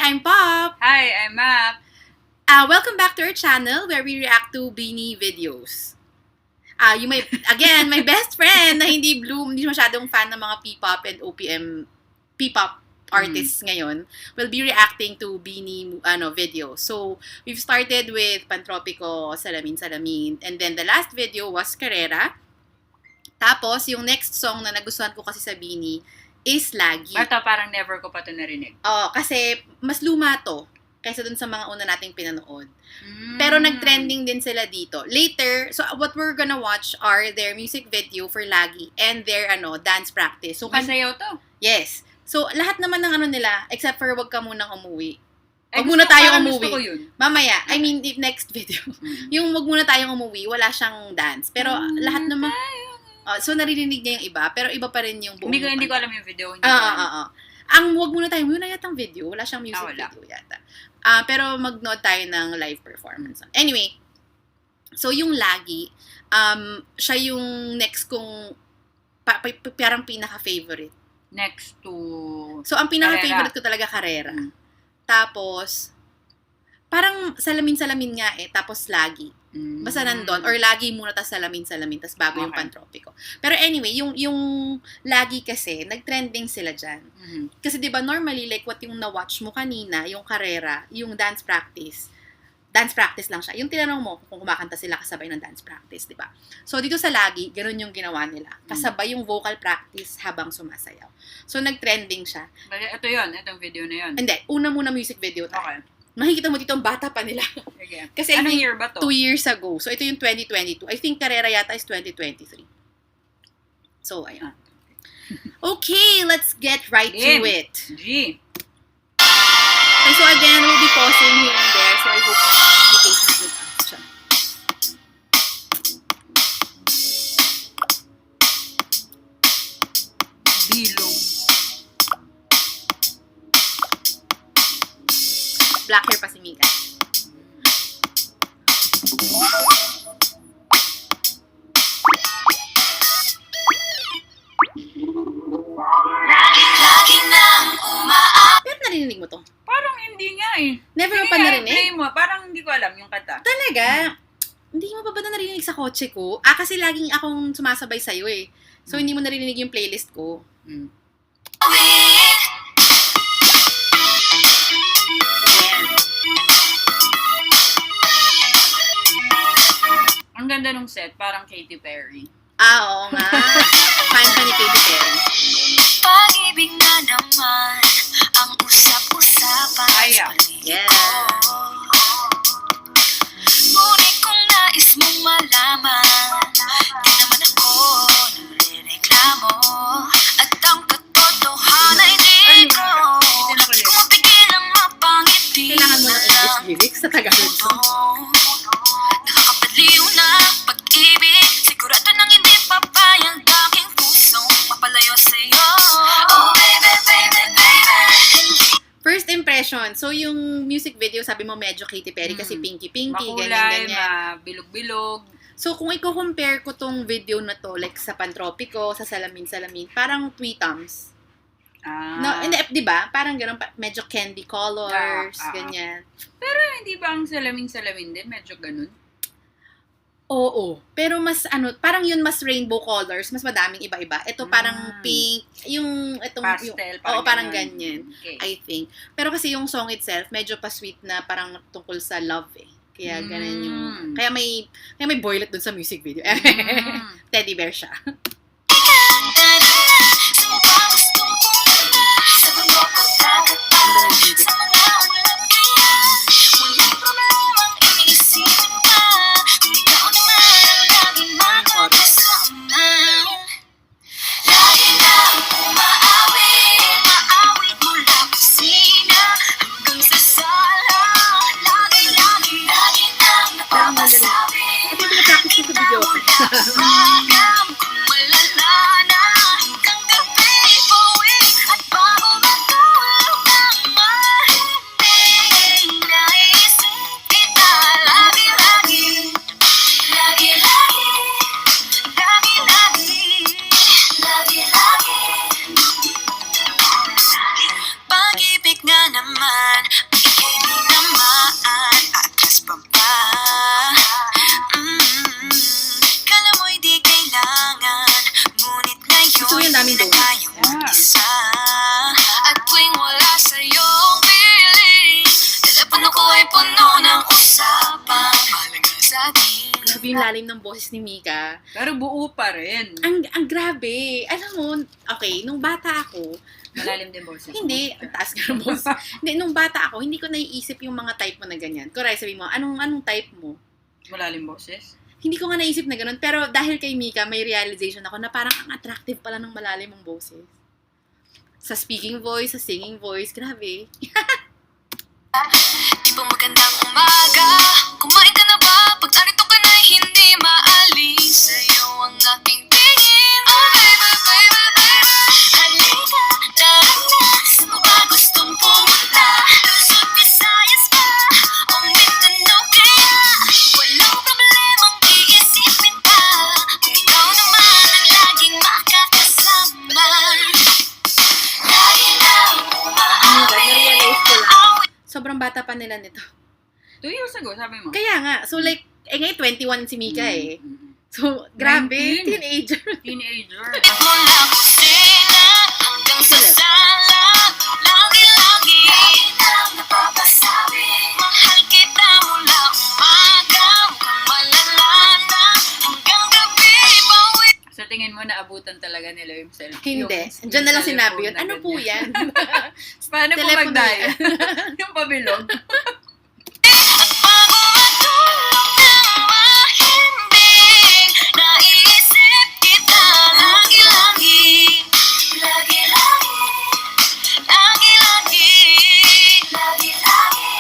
I'm Pop! Hi, I'm Map. Welcome back to our channel where we react to Beanie videos. You may, again, my best friend na hindi masyadong fan ng mga P-pop and OPM, P-pop artists ngayon, will be reacting to Beanie videos. So, we've started with Pantropico, Salamin Salamin, and then the last video was Carrera. Tapos, yung next song na nagustuhan ko kasi sa Beanie is Lagi. Bata, parang never ko pa ito narinig. Oo, kasi mas luma to kaysa dun sa mga una nating pinanood. Pero nag-trending din sila dito. Later, so what we're gonna watch are their music video for Lagi and their dance practice. So, Masayaw to. yes. So, lahat naman ng nila, except for wag ka munang umuwi. Ay, Wag muna tayong gusto umuwi. ko yun. Mamaya, I mean, the next video. Yung wag muna tayong umuwi, wala siyang dance. Pero lahat naman, so naririnig niya yung iba, pero iba pa rin yung buong. Hindi ko alam yung video. Ang wag muna tayo, yun na yatang video. Wala siyang music video yata. Pero mag-note tayo ng live performance. Anyway, so yung Lagi, siya yung next kong parang pinaka-favorite. Next to... So, ang pinaka-favorite ko talaga Carrera. Tapos, parang salamin-salamin nga tapos Lagi. Basta nandun. Or Lagi muna, tas salamin-salamin, tas bago yung Pantropico. Pero anyway, yung Lagi kasi, nag-trending sila dyan. Kasi diba, normally, like what yung na-watch mo kanina, yung Carrera, yung dance practice lang siya. Yung tinanong mo kung kumakanta sila kasabay ng dance practice, diba? So, dito sa Lagi, ganun yung ginawa nila. Kasabay yung vocal practice habang sumasayaw. So, nag-trending siya. Ito yun, itong video na yun. Hindi, una muna music video tayo. Okay. Makikita mo dito ang bata pa nila. Okay. Kasi anong year ba to? 2 years ago. So, ito yung 2022. I think Carrera yata is 2023. So, ayun. Okay, let's get right to it. G. And so again, we'll be pausing here and there. So I hope you be patient with us. Siya. Bilog. Black hair pa si Mika. Pero narinig mo to? Parang hindi nga Never mo pa narinig? Play mo. Parang hindi ko alam yung kanta. Talaga? Hindi mo pa ba narinig sa kotse ko? Kasi laging akong sumasabay sa'yo So, hindi mo narinig yung playlist ko. Ayan. Ang ganda nung set. Parang Katy Perry. Oo nga. Fan siya ni Katy Perry. Pag-ibig na naman ang usap-usapan Ay, sa paligid yeah. ko. Ngunit kung nais mong malaman, di naman ako nagrereklamo. At ang katotohanan ay di ko kumapigil ang mapangiti. Kailangan mo ng English lyrics sa Tagalog song. Nakakabaliw na pag-ibig, sigurado nang hindi papayag aking pusong mapalayo sa'yo. Oh baby, baby, baby. First impression. So, yung music video, sabi mo medyo Katy Perry kasi pinky-pinky, Makulay, ganyan-ganyan. bilog-bilog. So, kung i-compare ko tong video na to, like sa Pantropico, sa Salamin-Salamin, parang Tweetums. No, hindi, di ba? Parang gano'n, medyo candy colors, ganyan. Pero hindi ba ang salamin-salamin din? Medyo ganun. Oo. Pero mas, parang yun mas rainbow colors, mas madaming iba-iba. Ito parang pink, yung, itong, Pastel, parang ganyan. Okay. I think. Pero kasi yung song itself, medyo pa-sweet na parang tungkol sa love Kaya ganun yung, kaya may boylet dun sa music video. Teddy bear siya. Pag-ibig nga naman yung lalim ng boses ni Mika. Pero buo pa rin. Ang grabe. Alam mo, okay, nung bata ako, Malalim din boses. hindi, ang taas ka ng boses. Hindi, nung bata ako, hindi ko naiisip yung mga type mo na ganyan. Kuray, sabi mo, anong type mo? Malalim boses? Hindi ko nga naisip na ganun. Pero dahil kay Mika, may realization ako na parang ang attractive pala ng malalim mong boses. Sa speaking voice, sa singing voice, grabe. Di ba magandang umaga? Kumain ka na ba? Pag narito ka na hindi maalis sa'yo ang aking tingin. Oh baby, baby, baby, halika, tara na. Saan mo ba gustong pumunta? Luzon, Visayas ba? O Mindanao kaya? Walang problemang iisipin pa kung ikaw naman ang laging makakasama. Lagi lang Na-realize ko lang. Sobrang bata pa nila nito. 2 years ago, sabi mo. Kaya nga, so like, ngayon 21 si Mika eh. Mm. So, grabe, 19. teenager. Teenager. mula kusina hanggang sa sala, lagi-lagi nang napapasabi. Mahal kita mula umaga, mukhang malala na hanggang gabi. Bawi Sa tingin mo, naabutan talaga nila yung cellphone? Hindi. Diyan na lang sinabi yun. Ano po yan? Paano po Telepono mag-dial? Yung pabilog? at bago matulog ng mahimbing, naiisip kita lagi-lagi. Lagi-lagi, lagi-lagi, lagi-lagi.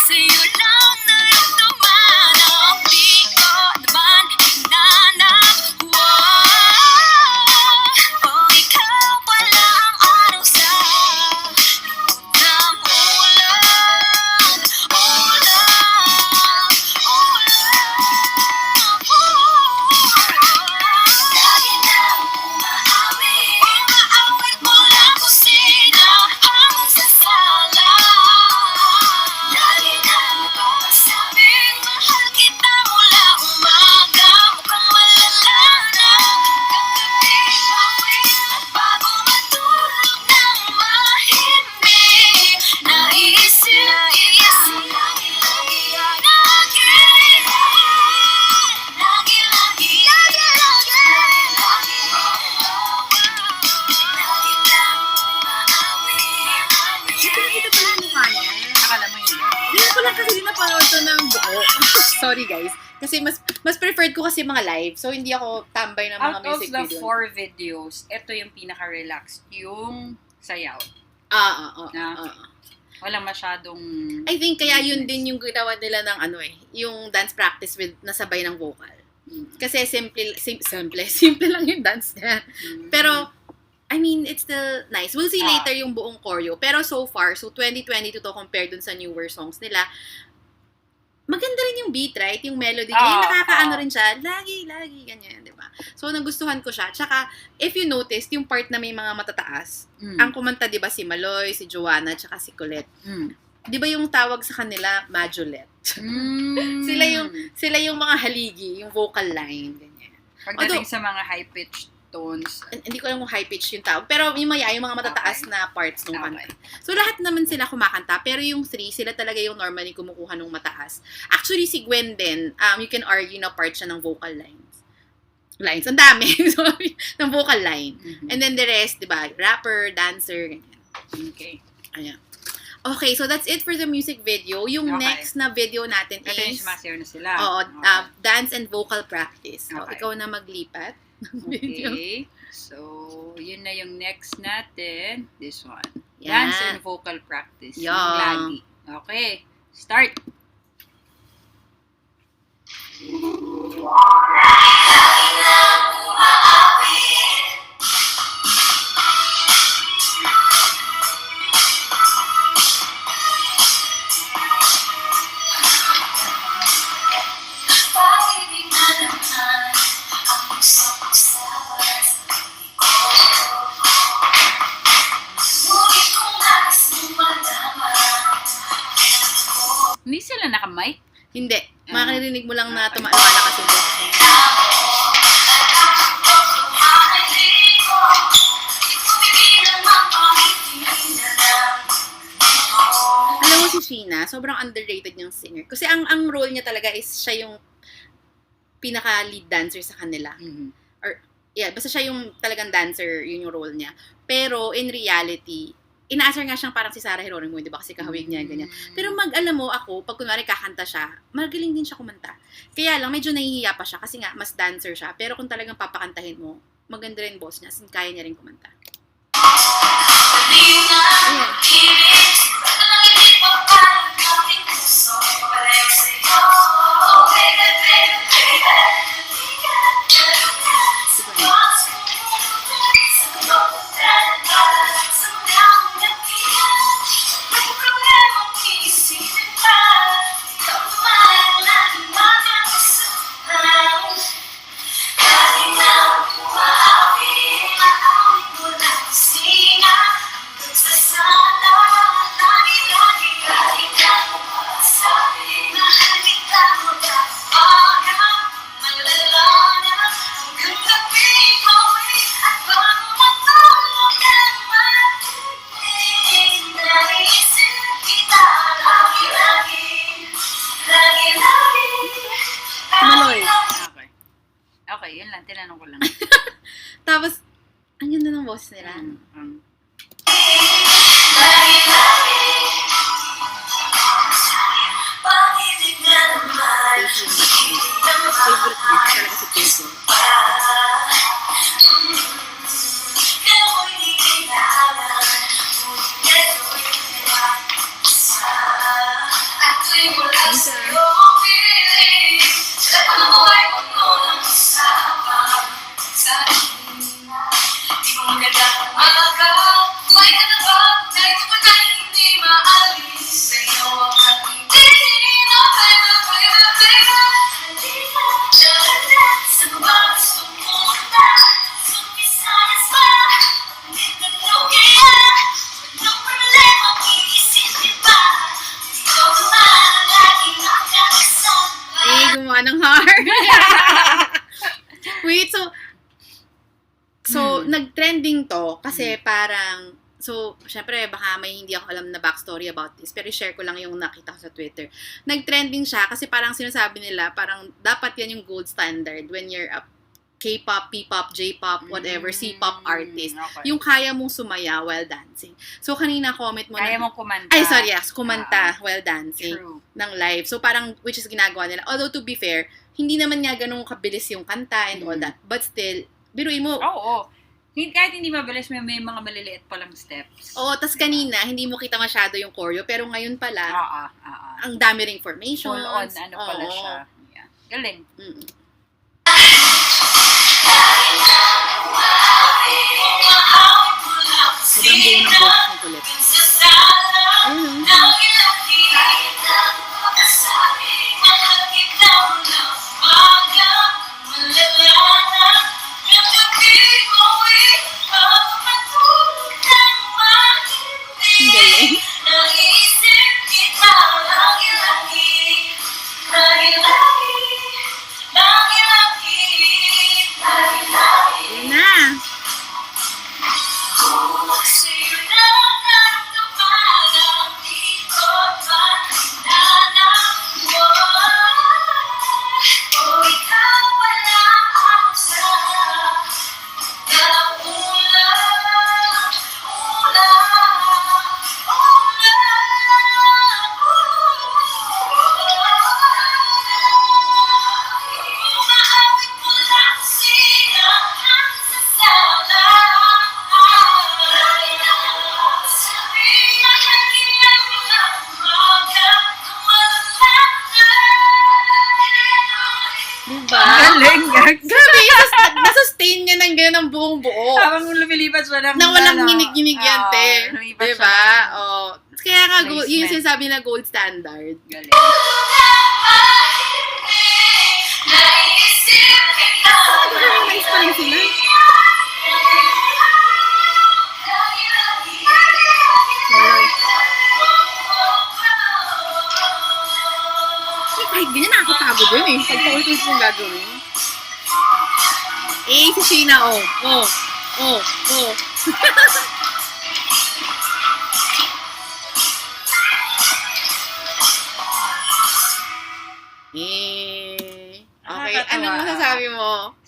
Sa'yo lang naramdaman ang di ko naman hinanap. Oh, ikaw pala ang araw sa likod ng ulan. Ulan, lagi na umaawit mula kusina hanggang sa sala. Lagi na napapasabing mahal kita mula umaga, mukhang malala na hanggang gabi. At bago matulog ng mahimbing, naisip Ito pala yung mukha niya. Akala mo yun. Hindi ko lang kasi din napanood to ng buo. Sorry guys. Kasi mas preferred ko kasi mga live. So, hindi ako tambay ng mga Out of music the video. 4 videos, ito yung pinaka-relaxed. Yung sayaw. Ah. Walang masyadong... I think kaya yun din yung ginawa nila ng yung dance practice with nasabay ng vocal. Kasi simple lang yung dance niya. Pero, I mean, it's still nice. We'll see later yung buong choreo. Pero so far, so 2022 to compared dun sa newer songs nila, maganda rin yung beat, right? Yung melody. Yung nakakaano rin siya. Lagi, ganyan, di ba? So, nagustuhan ko siya. Tsaka, if you noticed, yung part na may mga matataas, ang kumanta, di ba, si Maloy, si Joanna, tsaka si Colette. Di ba yung tawag sa kanila, Majolette? Sila yung mga haligi, yung vocal line, ganyan. Pagdating sa mga high-pitched tones. Hindi ko alam kung high pitch yung tawag. Pero yung mga matataas na parts ng kanta. So, lahat naman sila kumakanta. Pero yung 3, sila talaga yung normally kumukuha ng mataas. Actually, si Gwen din, you can argue na part siya ng vocal lines. Ang dami. Sorry. Ng vocal line. And then the rest, di ba? Rapper, dancer, ganyan. Okay. Ayan. Okay, so that's it for the music video. Yung next na video natin Ito yung is... sumasayaw na sila. dance and vocal practice. So, Okay. ikaw na maglipat ng video. Okay. So, yun na yung next natin. This one. Yan. Dance and vocal practice. Yan. Yung lagi. Okay. Start. pag-ibig na naman ang usap-usap. Ngunit kung nais mong malaman, Hindi sila naka-mic? Hindi. Makakarinig mo lang na lumalakas yung boses mo. Alam mo si Sheena, sobrang underrated niyang singer. Kasi ang role niya talaga is siya yung pinaka-lead dancer sa kanila. Yeah, basta siya yung talagang dancer, yun yung role niya. Pero in reality, inaasar nga siyang parang si Sarah Geronimo, di ba? Kasi kahawig niya, ganyan. Pero alam mo ako, pag kunwari kakanta siya, magaling din siya kumanta. Kaya lang, medyo nahihiya pa siya kasi nga, mas dancer siya. Pero kung talagang papakantahin mo, maganda rin boss niya, sin kaya niya rin kumanta. Okay, yun lang. Tinanong ko lang. Tapos, ang ganda ng boss nila. Favorite niya talaga si Pinky. Gumawa ng heart. Wait, so nag-trending to kasi parang, so, syempre, baka may hindi ako alam na backstory about this, pero share ko lang yung nakita ko sa Twitter. Nag-trending siya kasi parang sinasabi nila, parang dapat yan yung gold standard when you're a K-pop, P-pop, J-pop, whatever, C-pop artist. Okay. Yung kaya mong sumaya while dancing. So, kanina comment mo kaya na... mong kumanta. Ay, sorry, yes. Kumanta while dancing. True. Ng live. So, parang, which is ginagawa nila. Although, to be fair, hindi naman nga ganun kabilis yung kanta and all that. But still, biruin mo. Oo. Kahit hindi mabilis, may mga maliliit palang steps. Oo, tas kanina, hindi mo kita masyado yung choreo. Pero ngayon pala, ang dami ring formations. Full on, pala siya. Yeah. Galing. Sobrang buo ng boss ng kulit. Galing. Yun na. Galing. Grabe, nasustain niya ng gano'n ang buong buo. Habang lumilipas walang... Na walang ginig-ginig yan, te. Diba? Oh. Kaya nga, yun yung sinasabi na gold standard. Galing. Nice pa rin sila. Kahit ganyan, nakakapagod yun eh. Pag paulit-ulit mong gagawin. Si Sheena, oh.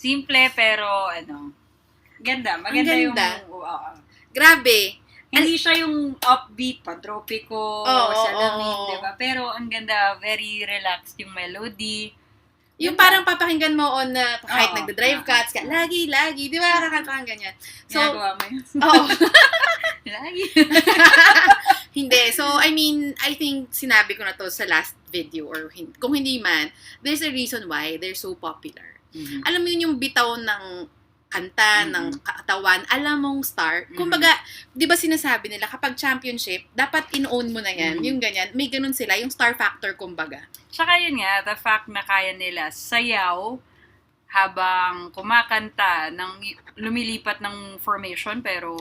Simple, pero ganda. Maganda Ang yung... ganda. Oo. Grabe. Hindi siya yung upbeat, pantropiko, salamin, di ba? Pero ang ganda, very relaxed yung melody. Yung parang papakinggan mo on na kahit Oo. nagda-drive ka, lagi, di ba? Kakanta ganyan. So, Ginagawa mo yun. oo. Lagi. Hindi. So, I mean, I think sinabi ko na to sa last video or kung hindi man, there's a reason why they're so popular. Alam mo yun yung bitaw ng kanta, ng katawan, alam mong star. Kumbaga, di ba sinasabi nila, kapag championship, dapat in-own mo na yan. Yung ganyan. May ganun sila, yung star factor, kumbaga. Tsaka yun nga, the fact na kaya nila sayaw habang kumakanta, lumilipat ng formation, pero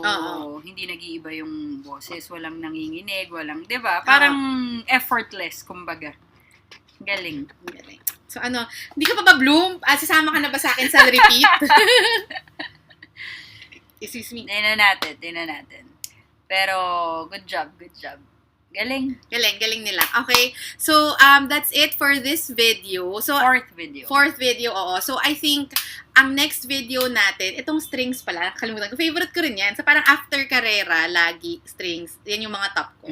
hindi nag-iiba yung boses, walang nanginginig, walang, di ba? Parang effortless, kumbaga. Galing. Galing. So, hindi ka pa ba bloom? Sasama ka na ba sa akin sa repeat? Excuse me. Tingnan natin. Pero, good job. Galing. Galing nila. Okay. So, that's it for this video. So, Fourth video, oo. So, I think, ang next video natin, itong strings pala, kalimutan ko, favorite ko rin yan. So, parang after karera, lagi, strings, yan yung mga top ko.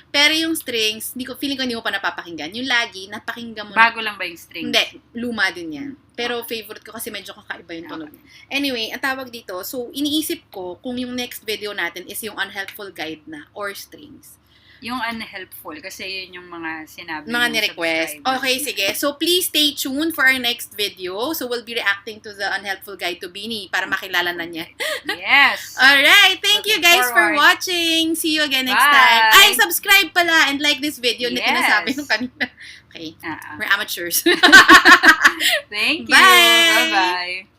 Pero yung strings, feeling ko hindi mo pa napapakinggan. Yung lagi, napakinggan mo. Bago lang ba yung strings? Hindi, luma din yan. Pero favorite ko kasi medyo kakaiba yung tunog. Anyway, ang tawag dito, so, iniisip ko kung yung next video natin is yung unhelpful guide na or strings. Yung unhelpful, kasi yun yung mga sinabi Mga ni-request. Okay, sige. So, please stay tuned for our next video. So, we'll be reacting to the unhelpful guide to Beanie para makilala na niya. Yes! Alright, thank you guys for forward. watching. See you again next Bye. time. Ay, subscribe pala and like this video na Yes. tinasabi nung kanina. Okay, we're amateurs. Thank you! Bye! Bye-bye!